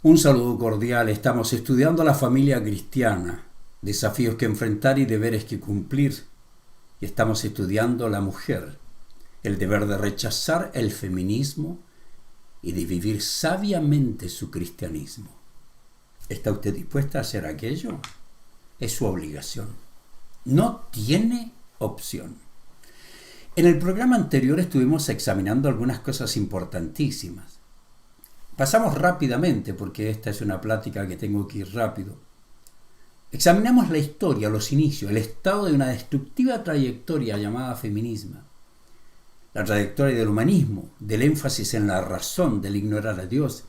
Un saludo cordial. Estamos estudiando la familia cristiana, desafíos que enfrentar y deberes que cumplir. Y estamos estudiando la mujer, el deber de rechazar el feminismo y de vivir sabiamente su cristianismo. ¿Está usted dispuesta a hacer aquello? Es su obligación. No tiene opción. En el programa anterior estuvimos examinando algunas cosas importantísimas. Pasamos rápidamente, porque esta es una plática que tengo que ir rápido. Examinamos la historia, los inicios, el estado de una destructiva trayectoria llamada feminismo. La trayectoria del humanismo, del énfasis en la razón, del ignorar a Dios.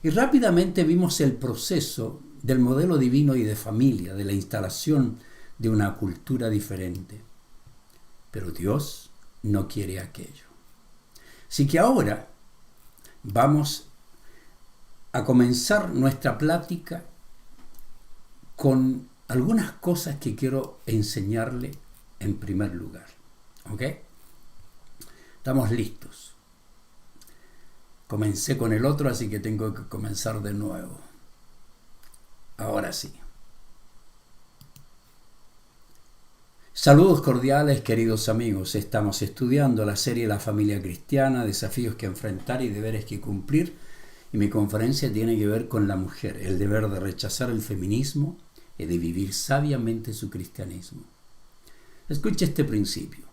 Y rápidamente vimos el proceso del modelo divino y de familia, de la instalación de una cultura diferente. Pero Dios no quiere aquello. Así que ahora vamos a comenzar nuestra plática con algunas cosas que quiero enseñarle en primer lugar. ¿Ok? Estamos listos. Comencé con el otro, así que tengo que comenzar de nuevo. Ahora sí. Saludos cordiales, queridos amigos. Estamos estudiando la serie La familia cristiana, desafíos que enfrentar y deberes que cumplir. Y mi conferencia tiene que ver con la mujer, el deber de rechazar el feminismo y de vivir sabiamente su cristianismo. Escuche este principio.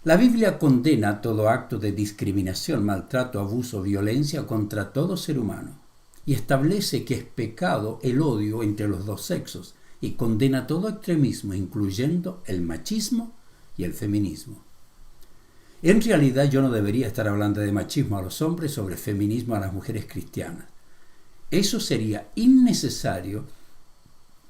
La Biblia condena todo acto de discriminación, maltrato, abuso, violencia contra todo ser humano y establece que es pecado el odio entre los dos sexos y condena todo extremismo, incluyendo el machismo y el feminismo. En realidad yo no debería estar hablando de machismo a los hombres sobre feminismo a las mujeres cristianas. Eso sería innecesario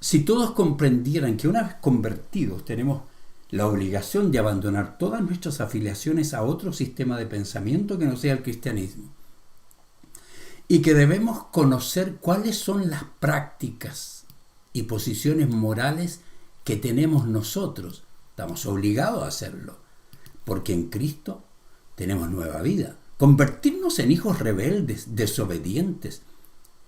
si todos comprendieran que una vez convertidos tenemos la obligación de abandonar todas nuestras afiliaciones a otro sistema de pensamiento que no sea el cristianismo. Y que debemos conocer cuáles son las prácticas y posiciones morales que tenemos nosotros. Estamos obligados a hacerlo. Porque en Cristo tenemos nueva vida. Convertirnos en hijos rebeldes, desobedientes,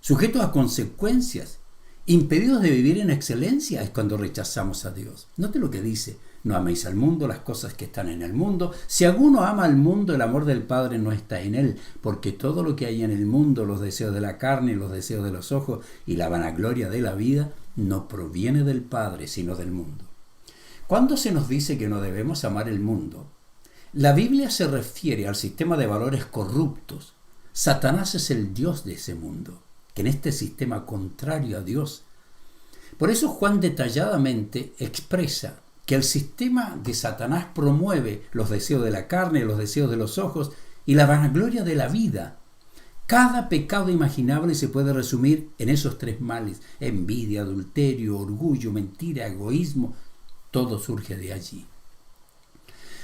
sujetos a consecuencias, impedidos de vivir en excelencia es cuando rechazamos a Dios. Note lo que dice: no améis al mundo, las cosas que están en el mundo. Si alguno ama al mundo, el amor del Padre no está en él, porque todo lo que hay en el mundo, los deseos de la carne, los deseos de los ojos y la vanagloria de la vida, no proviene del Padre, sino del mundo. ¿Cuándo se nos dice que no debemos amar el mundo? La Biblia se refiere al sistema de valores corruptos. Satanás es el Dios de ese mundo, que en este sistema contrario a Dios. Por eso Juan detalladamente expresa que el sistema de Satanás promueve los deseos de la carne, los deseos de los ojos y la vanagloria de la vida. Cada pecado imaginable se puede resumir en esos tres males: envidia, adulterio, orgullo, mentira, egoísmo. Todo surge de allí.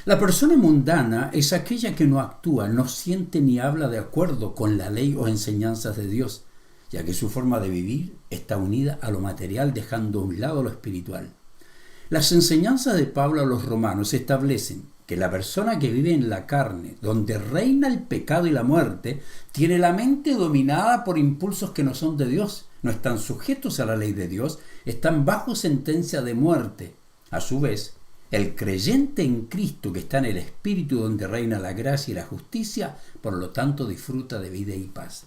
La persona mundana es aquella que no actúa, no siente ni habla de acuerdo con la ley o enseñanzas de Dios, ya que su forma de vivir está unida a lo material, dejando a un lado lo espiritual. Las enseñanzas de Pablo a los romanos establecen que la persona que vive en la carne, donde reina el pecado y la muerte, tiene la mente dominada por impulsos que no son de Dios, no están sujetos a la ley de Dios, están bajo sentencia de muerte. A su vez, el creyente en Cristo, que está en el Espíritu donde reina la gracia y la justicia, por lo tanto disfruta de vida y paz.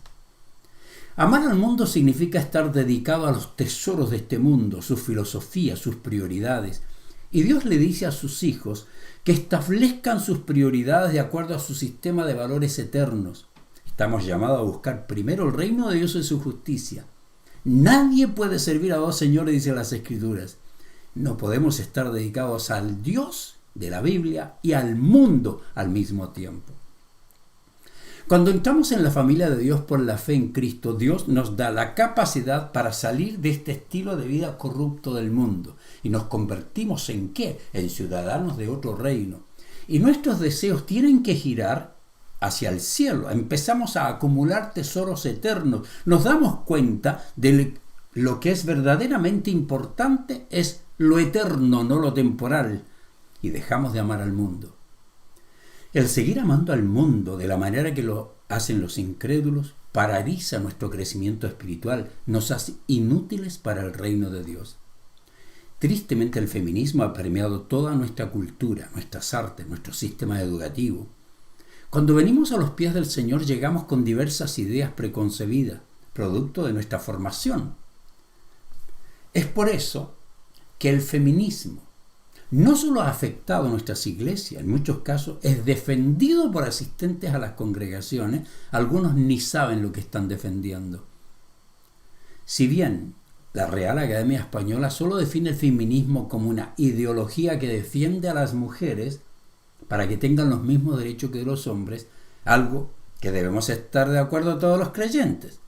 Amar al mundo significa estar dedicado a los tesoros de este mundo, su filosofía, sus prioridades. Y Dios le dice a sus hijos que establezcan sus prioridades de acuerdo a su sistema de valores eternos. Estamos llamados a buscar primero el reino de Dios y su justicia. Nadie puede servir a dos señores, dicen las Escrituras. No podemos estar dedicados al Dios de la Biblia y al mundo al mismo tiempo. Cuando entramos en la familia de Dios por la fe en Cristo, Dios nos da la capacidad para salir de este estilo de vida corrupto del mundo y nos convertimos ¿en qué? En ciudadanos de otro reino. Y nuestros deseos tienen que girar hacia el cielo. Empezamos a acumular tesoros eternos. Nos damos cuenta de lo que es verdaderamente importante es lo eterno, no lo temporal. Y dejamos de amar al mundo. El seguir amando al mundo de la manera que lo hacen los incrédulos paraliza nuestro crecimiento espiritual, nos hace inútiles para el reino de Dios. Tristemente, el feminismo ha permeado toda nuestra cultura, nuestras artes, nuestro sistema educativo. Cuando venimos a los pies del Señor, llegamos con diversas ideas preconcebidas, producto de nuestra formación. Es por eso que el feminismo no solo ha afectado a nuestras iglesias, en muchos casos es defendido por asistentes a las congregaciones, algunos ni saben lo que están defendiendo. Si bien la Real Academia Española solo define el feminismo como una ideología que defiende a las mujeres para que tengan los mismos derechos que los hombres, algo que debemos estar de acuerdo todos los creyentes.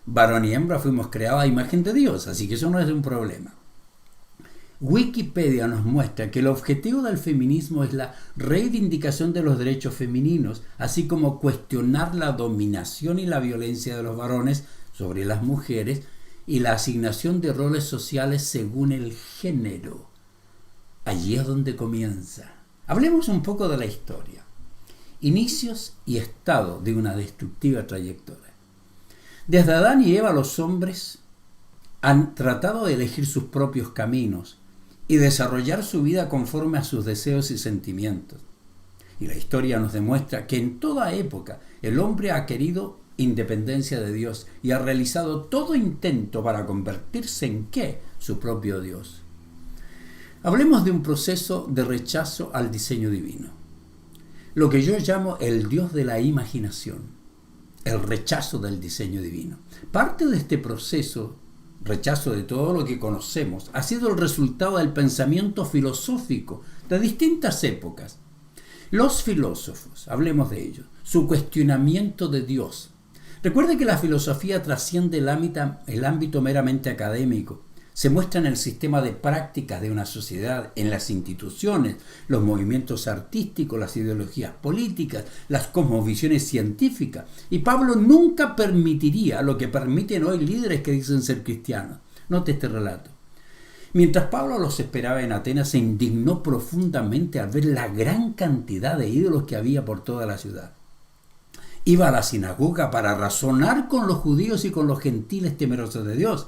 Varón y hembra fuimos creados a imagen de Dios, así que eso no es un problema. Wikipedia nos muestra que el objetivo del feminismo es la reivindicación de los derechos femeninos, así como cuestionar la dominación y la violencia de los varones sobre las mujeres y la asignación de roles sociales según el género. Allí es donde comienza. Hablemos un poco de la historia. Inicios y estado de una destructiva trayectoria. Desde Adán y Eva, los hombres han tratado de elegir sus propios caminos y desarrollar su vida conforme a sus deseos y sentimientos. Y la historia nos demuestra que en toda época el hombre ha querido independencia de Dios y ha realizado todo intento para convertirse en ¿qué? Su propio Dios. Hablemos de un proceso de rechazo al diseño divino. Lo que yo llamo el Dios de la imaginación, el rechazo del diseño divino. Parte de este proceso, rechazo de todo lo que conocemos, ha sido el resultado del pensamiento filosófico de distintas épocas. Los filósofos, hablemos de ellos, su cuestionamiento de Dios. Recuerde que la filosofía trasciende el ámbito meramente académico. Se muestra en el sistema de prácticas de una sociedad, en las instituciones, los movimientos artísticos, las ideologías políticas, las cosmovisiones científicas. Y Pablo nunca permitiría lo que permiten hoy líderes que dicen ser cristianos. Note este relato. Mientras Pablo los esperaba en Atenas, se indignó profundamente al ver la gran cantidad de ídolos que había por toda la ciudad. Iba a la sinagoga para razonar con los judíos y con los gentiles temerosos de Dios,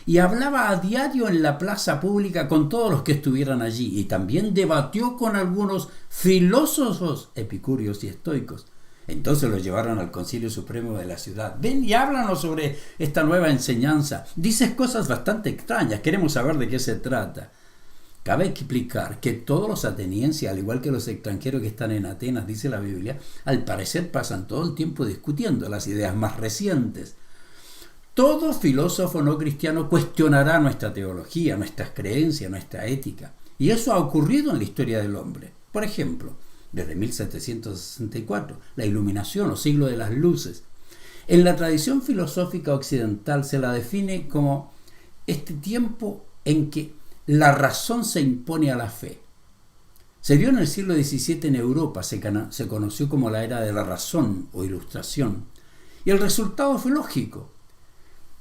y hablaba a diario en la plaza pública con todos los que estuvieran allí, y también debatió con algunos filósofos epicúreos y estoicos. Entonces los llevaron al Concilio Supremo de la ciudad. Ven y háblanos sobre esta nueva enseñanza. Dices cosas bastante extrañas, queremos saber de qué se trata. Cabe explicar que todos los atenienses, al igual que los extranjeros que están en Atenas, dice la Biblia, al parecer pasan todo el tiempo discutiendo las ideas más recientes. Todo filósofo no cristiano cuestionará nuestra teología, nuestras creencias, nuestra ética. Y eso ha ocurrido en la historia del hombre. Por ejemplo, desde 1764, la Iluminación o siglo de las luces. En la tradición filosófica occidental se la define como este tiempo en que la razón se impone a la fe. Se dio en el siglo XVII en Europa, se conoció como la era de la razón o ilustración. Y el resultado fue lógico.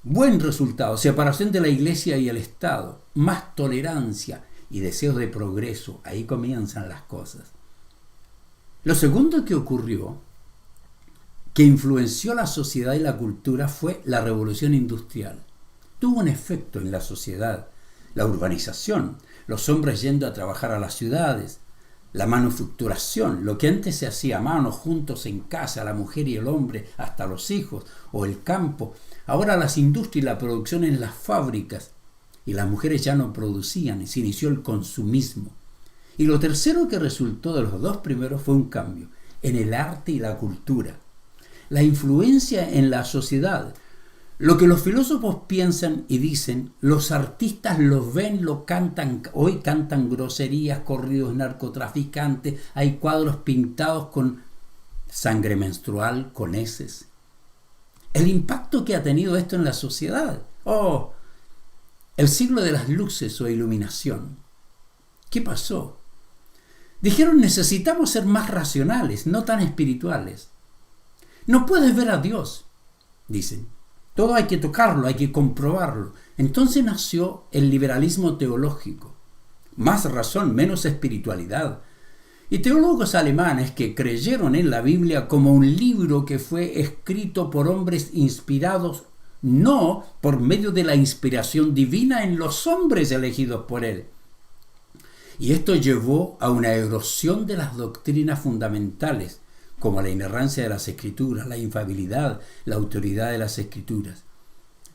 Buen resultado, separación de la iglesia y el Estado, más tolerancia y deseos de progreso. Ahí comienzan las cosas. Lo segundo que ocurrió, que influenció la sociedad y la cultura, fue la revolución industrial. Tuvo un efecto en la sociedad, la urbanización, los hombres yendo a trabajar a las ciudades, la manufacturación, lo que antes se hacía a mano, juntos en casa, la mujer y el hombre, hasta los hijos, o el campo. Ahora las industrias y la producción en las fábricas, y las mujeres ya no producían, y se inició el consumismo. Y lo tercero que resultó de los dos primeros fue un cambio en el arte y la cultura. La influencia en la sociedad. Lo que los filósofos piensan y dicen, los artistas los ven, lo cantan. Hoy cantan groserías, corridos narcotraficantes, hay cuadros pintados con sangre menstrual, con heces. El impacto que ha tenido esto en la sociedad. El siglo de las luces o iluminación. ¿Qué pasó? Dijeron, necesitamos ser más racionales, no tan espirituales. No puedes ver a Dios, dicen. Todo hay que tocarlo, hay que comprobarlo. Entonces nació el liberalismo teológico. Más razón, menos espiritualidad. Y teólogos alemanes que creyeron en la Biblia como un libro que fue escrito por hombres inspirados, no por medio de la inspiración divina en los hombres elegidos por él. Y esto llevó a una erosión de las doctrinas fundamentales, como la inerrancia de las Escrituras, la infalibilidad, la autoridad de las Escrituras.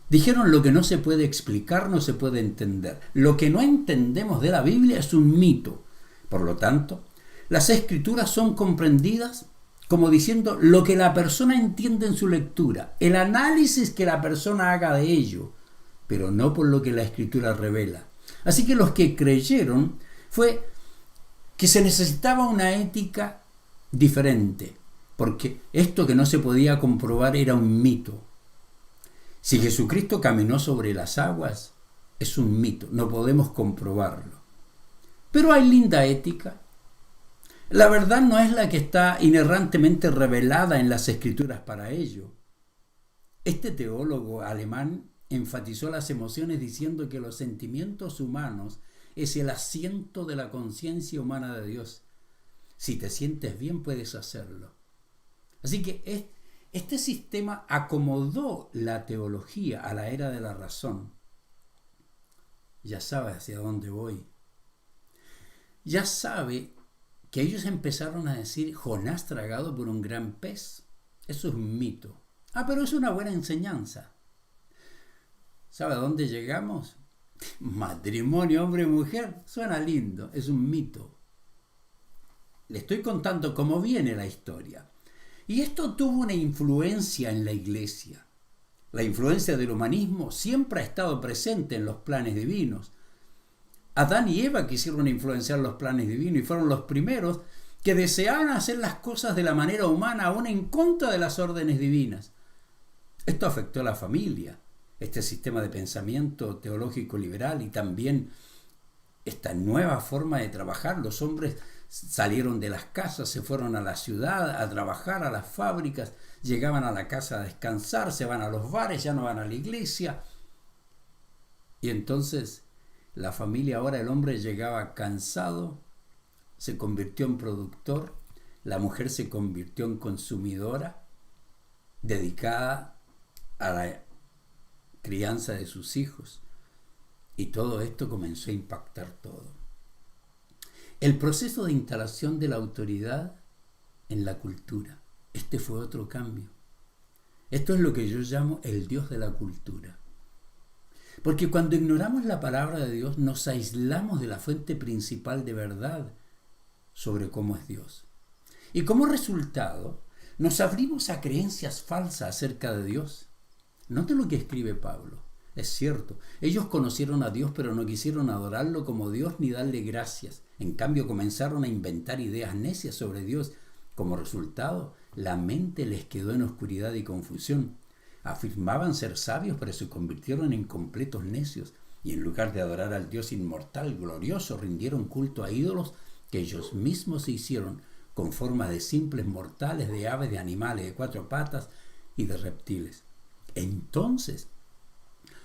Dijeron: lo que no se puede explicar no se puede entender. Lo que no entendemos de la Biblia es un mito. Por lo tanto, las Escrituras son comprendidas como diciendo lo que la persona entiende en su lectura, el análisis que la persona haga de ello, pero no por lo que la Escritura revela. Así que los que creyeron fue que se necesitaba una ética diferente, porque esto que no se podía comprobar era un mito. Si Jesucristo caminó sobre las aguas, es un mito, no podemos comprobarlo. Pero hay linda ética. La verdad no es la que está inerrantemente revelada en las Escrituras para ello. Este teólogo alemán enfatizó las emociones diciendo que los sentimientos humanos es el asiento de la conciencia humana de Dios. Si te sientes bien, puedes hacerlo. Así que este sistema acomodó la teología a la era de la razón. Ya sabe hacia dónde voy. Ya sabe que ellos empezaron a decir: Jonás tragado por un gran pez. Eso es un mito. Pero es una buena enseñanza. ¿Sabe a dónde llegamos? Matrimonio hombre y mujer. Suena lindo, es un mito. Le estoy contando cómo viene la historia. Y esto tuvo una influencia en la iglesia. La influencia del humanismo siempre ha estado presente en los planes divinos. Adán y Eva quisieron influenciar los planes divinos y fueron los primeros que deseaban hacer las cosas de la manera humana, aún en contra de las órdenes divinas. Esto afectó a la familia, este sistema de pensamiento teológico liberal, y también esta nueva forma de trabajar. Los hombres salieron de las casas, se fueron a la ciudad a trabajar, a las fábricas, llegaban a la casa a descansar, se van a los bares, ya no van a la iglesia. Y entonces la familia, ahora el hombre llegaba cansado, se convirtió en productor, la mujer se convirtió en consumidora, dedicada a la crianza de sus hijos. Y todo esto comenzó a impactar todo. El proceso de instalación de la autoridad en la cultura. Este fue otro cambio. Esto es lo que yo llamo el Dios de la cultura. Porque cuando ignoramos la palabra de Dios, nos aislamos de la fuente principal de verdad sobre cómo es Dios. Y como resultado, nos abrimos a creencias falsas acerca de Dios. Note lo que escribe Pablo. Es cierto, ellos conocieron a Dios, pero no quisieron adorarlo como Dios ni darle gracias. En cambio, comenzaron a inventar ideas necias sobre Dios. Como resultado, la mente les quedó en oscuridad y confusión. Afirmaban ser sabios, pero se convirtieron en completos necios. Y en lugar de adorar al Dios inmortal, glorioso, rindieron culto a ídolos que ellos mismos se hicieron con forma de simples mortales, de aves, de animales de 4 patas y de reptiles. Entonces,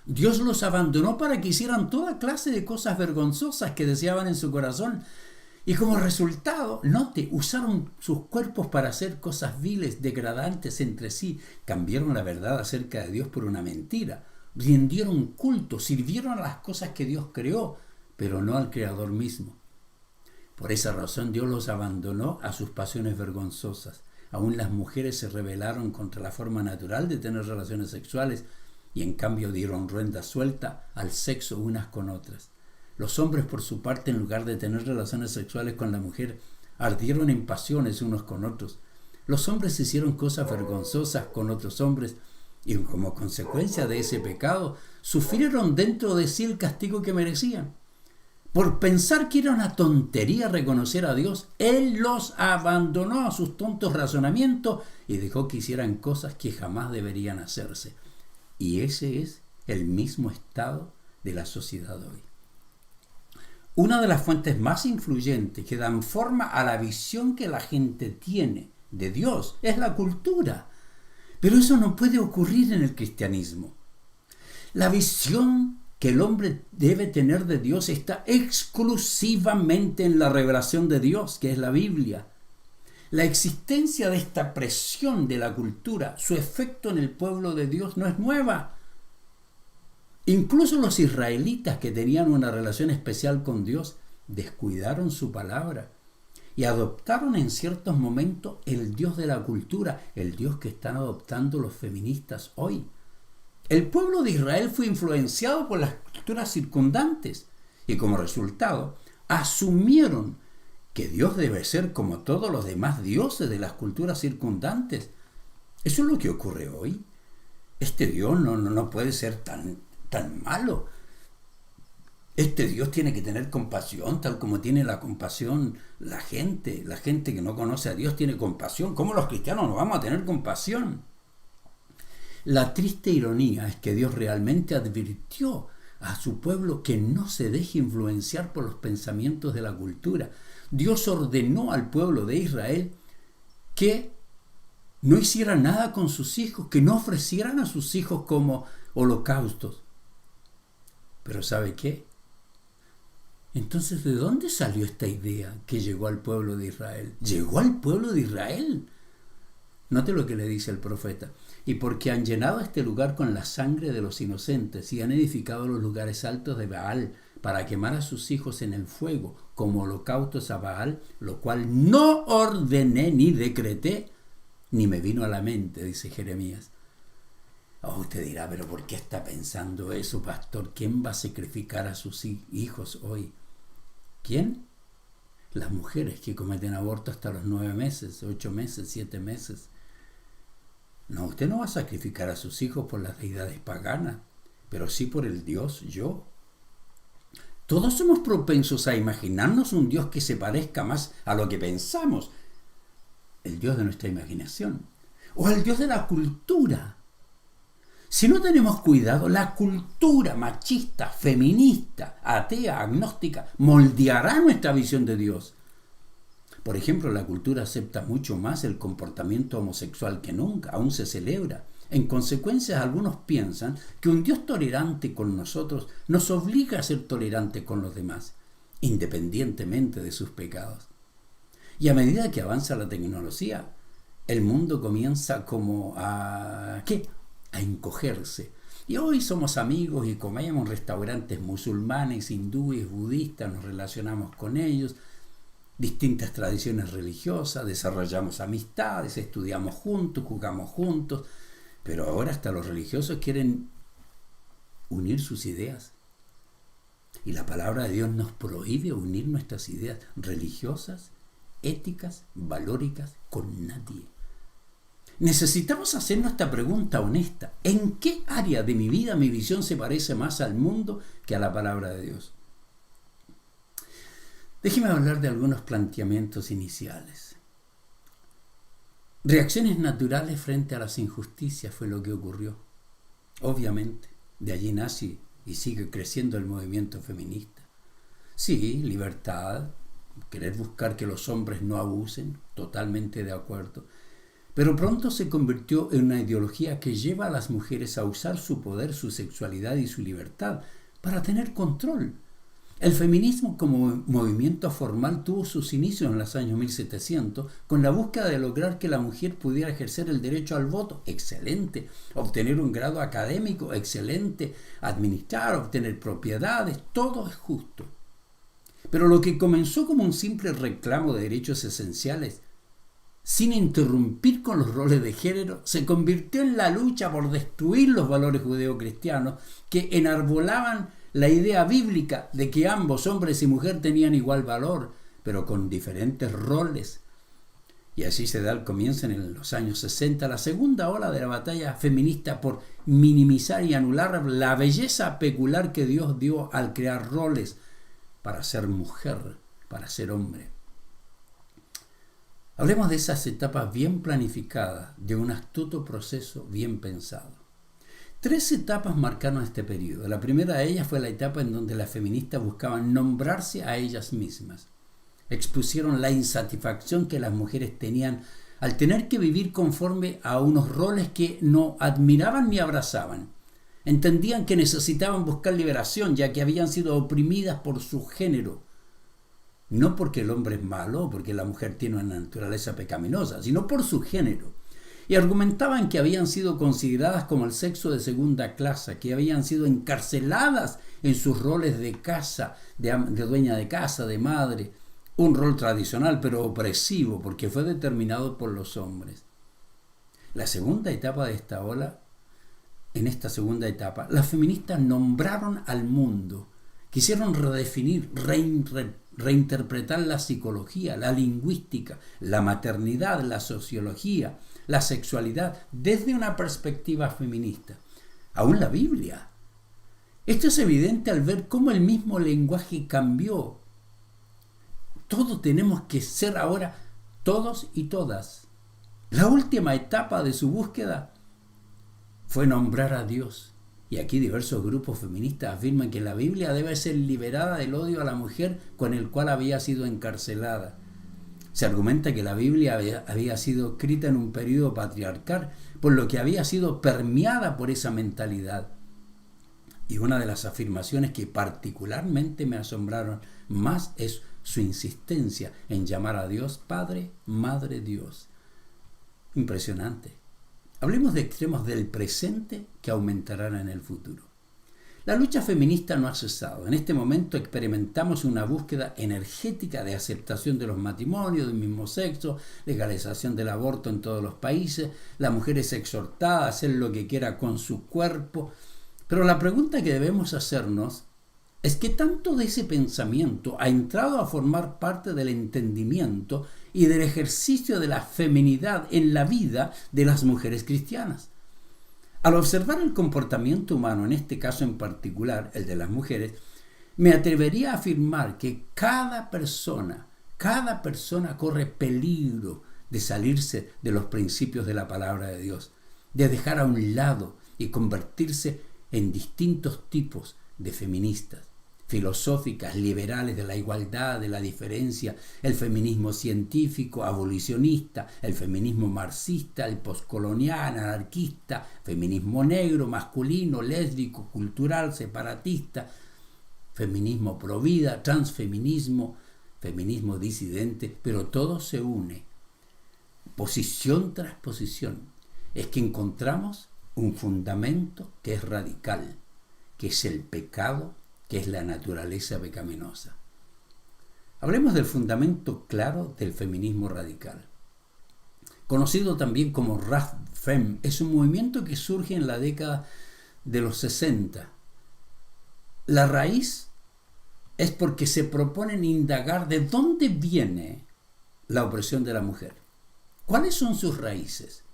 Dios los abandonó para que hicieran toda clase de cosas vergonzosas que deseaban en su corazón. Y como resultado, note, usaron sus cuerpos para hacer cosas viles, degradantes entre sí. Cambiaron la verdad acerca de Dios por una mentira. Rindieron culto, sirvieron a las cosas que Dios creó, pero no al Creador mismo. Por esa razón Dios los abandonó a sus pasiones vergonzosas. Aún las mujeres se rebelaron contra la forma natural de tener relaciones sexuales y en cambio dieron rienda suelta al sexo unas con otras. Los hombres, por su parte, en lugar de tener relaciones sexuales con la mujer, ardieron en pasiones unos con otros. Los hombres hicieron cosas vergonzosas con otros hombres y como consecuencia de ese pecado, sufrieron dentro de sí el castigo que merecían. Por pensar que era una tontería reconocer a Dios, Él los abandonó a sus tontos razonamientos y dejó que hicieran cosas que jamás deberían hacerse. Y ese es el mismo estado de la sociedad hoy. Una de las fuentes más influyentes que dan forma a la visión que la gente tiene de Dios es la cultura. Pero eso no puede ocurrir en el cristianismo. La visión que el hombre debe tener de Dios está exclusivamente en la revelación de Dios, que es la Biblia. La existencia de esta presión de la cultura, su efecto en el pueblo de Dios no es nueva. Incluso los israelitas que tenían una relación especial con Dios descuidaron su palabra y adoptaron en ciertos momentos el Dios de la cultura, el Dios que están adoptando los feministas hoy. El pueblo de Israel fue influenciado por las culturas circundantes y como resultado asumieron que Dios debe ser como todos los demás dioses de las culturas circundantes. Eso es lo que ocurre hoy. Este Dios no puede ser tan malo. Este Dios tiene que tener compasión, tal como tiene la compasión la gente. La gente que no conoce a Dios tiene compasión. ¿Cómo los cristianos no vamos a tener compasión? La triste ironía es que Dios realmente advirtió a su pueblo que no se deje influenciar por los pensamientos de la cultura. Dios ordenó al pueblo de Israel que no hiciera nada con sus hijos, que no ofrecieran a sus hijos como holocaustos. Pero ¿sabe qué? Entonces, ¿de dónde salió esta idea que llegó al pueblo de Israel? ¿Llegó al pueblo de Israel? Note lo que le dice el profeta. Y porque han llenado este lugar con la sangre de los inocentes y han edificado los lugares altos de Baal para quemar a sus hijos en el fuego como holocaustos a Baal, lo cual no ordené ni decreté, ni me vino a la mente, dice Jeremías. Oh, usted dirá, pero ¿por qué está pensando eso, pastor? ¿Quién va a sacrificar a sus hijos hoy? ¿Quién? Las mujeres que cometen aborto hasta los 9 meses, 8 meses, 7 meses. No, usted no va a sacrificar a sus hijos por las deidades paganas, pero sí por el Dios yo. Todos somos propensos a imaginarnos un Dios que se parezca más a lo que pensamos, el Dios de nuestra imaginación, o al Dios de la cultura. Si no tenemos cuidado, la cultura machista, feminista, atea, agnóstica, moldeará nuestra visión de Dios. Por ejemplo, la cultura acepta mucho más el comportamiento homosexual que nunca, aún se celebra. En consecuencia, algunos piensan que un Dios tolerante con nosotros nos obliga a ser tolerante con los demás, independientemente de sus pecados. Y a medida que avanza la tecnología, el mundo comienza como a encogerse. Y hoy somos amigos y comemos en restaurantes musulmanes, hindúes, budistas, nos relacionamos con ellos, distintas tradiciones religiosas, desarrollamos amistades, estudiamos juntos, jugamos juntos, pero ahora hasta los religiosos quieren unir sus ideas. Y la palabra de Dios nos prohíbe unir nuestras ideas religiosas, éticas, valóricas con nadie. Necesitamos hacernos esta pregunta honesta. ¿En qué área de mi vida mi visión se parece más al mundo que a la palabra de Dios? Déjeme hablar de algunos planteamientos iniciales. Reacciones naturales frente a las injusticias fue lo que ocurrió. Obviamente, de allí nace y sigue creciendo el movimiento feminista. Sí, libertad, querer buscar que los hombres no abusen, totalmente de acuerdo. Pero pronto se convirtió en una ideología que lleva a las mujeres a usar su poder, su sexualidad y su libertad para tener control. El feminismo como movimiento formal tuvo sus inicios en los años 1700 con la búsqueda de lograr que la mujer pudiera ejercer el derecho al voto, excelente, obtener un grado académico, excelente, administrar, obtener propiedades, todo es justo. Pero lo que comenzó como un simple reclamo de derechos esenciales, sin interrumpir con los roles de género, se convirtió en la lucha por destruir los valores judeocristianos que enarbolaban la idea bíblica de que ambos, hombres y mujer, tenían igual valor, pero con diferentes roles. Y así se da el comienzo en los años 60, la segunda ola de la batalla feminista por minimizar y anular la belleza peculiar que Dios dio al crear roles para ser mujer, para ser hombre. Hablemos de esas etapas bien planificadas, de un astuto proceso bien pensado. 3 etapas marcaron este periodo. La primera de ellas fue la etapa en donde las feministas buscaban nombrarse a ellas mismas. Expusieron la insatisfacción que las mujeres tenían al tener que vivir conforme a unos roles que no admiraban ni abrazaban. Entendían que necesitaban buscar liberación, ya que habían sido oprimidas por su género. No porque el hombre es malo o porque la mujer tiene una naturaleza pecaminosa, sino por su género. Y argumentaban que habían sido consideradas como el sexo de segunda clase, que habían sido encarceladas en sus roles de casa, de dueña de casa, de madre, un rol tradicional pero opresivo porque fue determinado por los hombres. La segunda etapa de esta ola, en esta segunda etapa, las feministas nombraron al mundo, quisieron redefinir, reinterpretar la psicología, la lingüística, la maternidad, la sociología, la sexualidad desde una perspectiva feminista. Aún la Biblia. Esto es evidente al ver cómo el mismo lenguaje cambió. Todos tenemos que ser ahora todos y todas. La última etapa de su búsqueda fue nombrar a Dios. Y aquí diversos grupos feministas afirman que la Biblia debe ser liberada del odio a la mujer con el cual había sido encarcelada. Se argumenta que la Biblia había sido escrita en un periodo patriarcal, por lo que había sido permeada por esa mentalidad. Y una de las afirmaciones que particularmente me asombraron más es su insistencia en llamar a Dios Padre, Madre Dios. Impresionante. Hablemos de extremos del presente que aumentarán en el futuro. La lucha feminista no ha cesado. En este momento experimentamos una búsqueda energética de aceptación de los matrimonios del mismo sexo, legalización del aborto en todos los países, la mujer es exhortada a hacer lo que quiera con su cuerpo. Pero la pregunta que debemos hacernos es qué tanto de ese pensamiento ha entrado a formar parte del entendimiento y del ejercicio de la feminidad en la vida de las mujeres cristianas. Al observar el comportamiento humano, en este caso en particular, el de las mujeres, me atrevería a afirmar que cada persona corre peligro de salirse de los principios de la palabra de Dios, de dejar a un lado y convertirse en distintos tipos de feministas, filosóficas, liberales, de la igualdad, de la diferencia, el feminismo científico, abolicionista, el feminismo marxista, el postcolonial, anarquista, feminismo negro, masculino, lésbico, cultural, separatista, feminismo provida, transfeminismo, feminismo disidente, pero todo se une, posición tras posición. Es que encontramos un fundamento que es radical, que es el pecado, que es la naturaleza pecaminosa. Hablemos del fundamento claro del feminismo radical. Conocido también como RAFEM, es un movimiento que surge en la década de los 60. La raíz es porque se proponen indagar de dónde viene la opresión de la mujer. ¿Cuáles son sus raíces?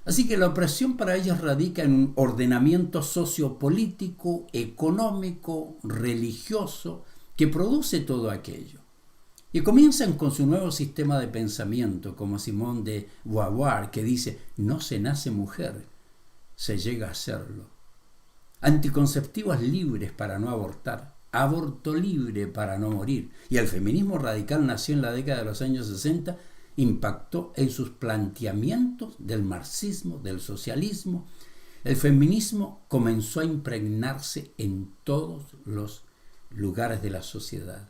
Así que la opresión para ellos radica en un ordenamiento sociopolítico, económico, religioso, que produce todo aquello. Y comienzan con su nuevo sistema de pensamiento, como Simone de Beauvoir, que dice, no se nace mujer, se llega a serlo. Anticonceptivos libres para no abortar, aborto libre para no morir. Y el feminismo radical nació en la década de los años 60, impactó en sus planteamientos del marxismo, del socialismo. El feminismo comenzó a impregnarse en todos los lugares de la sociedad.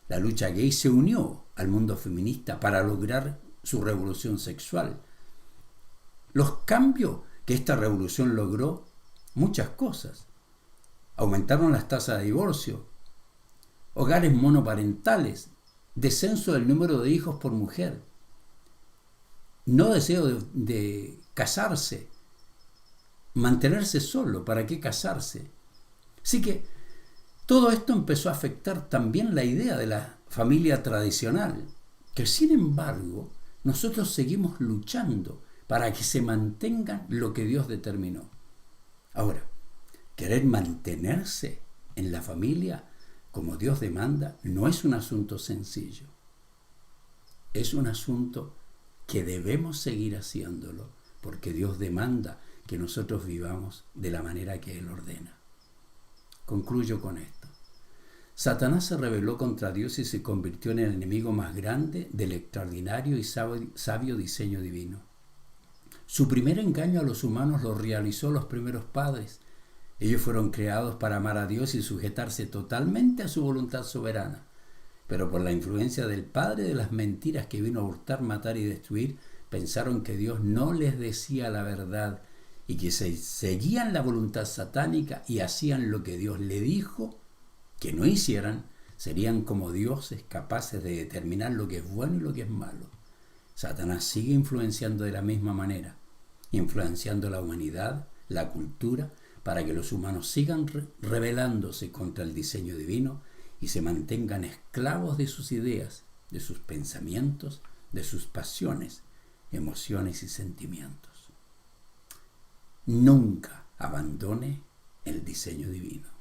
La lucha gay se unió al mundo feminista para lograr su revolución sexual. Los cambios que esta revolución logró, muchas cosas. Aumentaron las tasas de divorcio, hogares monoparentales, descenso del número de hijos por mujer, no deseo de casarse, mantenerse solo, ¿para qué casarse? Así que todo esto empezó a afectar también la idea de la familia tradicional, que sin embargo nosotros seguimos luchando para que se mantenga lo que Dios determinó. Ahora, querer mantenerse en la familia como Dios demanda, no es un asunto sencillo. Es un asunto que debemos seguir haciéndolo, porque Dios demanda que nosotros vivamos de la manera que Él ordena. Concluyo con esto. Satanás se rebeló contra Dios y se convirtió en el enemigo más grande del extraordinario y sabio diseño divino. Su primer engaño a los humanos lo realizó los primeros padres, Ellos fueron creados para amar a Dios y sujetarse totalmente a su voluntad soberana. Pero por la influencia del padre de las mentiras que vino a hurtar, matar y destruir, pensaron que Dios no les decía la verdad y que seguían la voluntad satánica y hacían lo que Dios le dijo que no hicieran. Serían como dioses capaces de determinar lo que es bueno y lo que es malo. Satanás sigue influenciando de la misma manera, influenciando la humanidad, la cultura, para que los humanos sigan rebelándose contra el diseño divino y se mantengan esclavos de sus ideas, de sus pensamientos, de sus pasiones, emociones y sentimientos. Nunca abandone el diseño divino.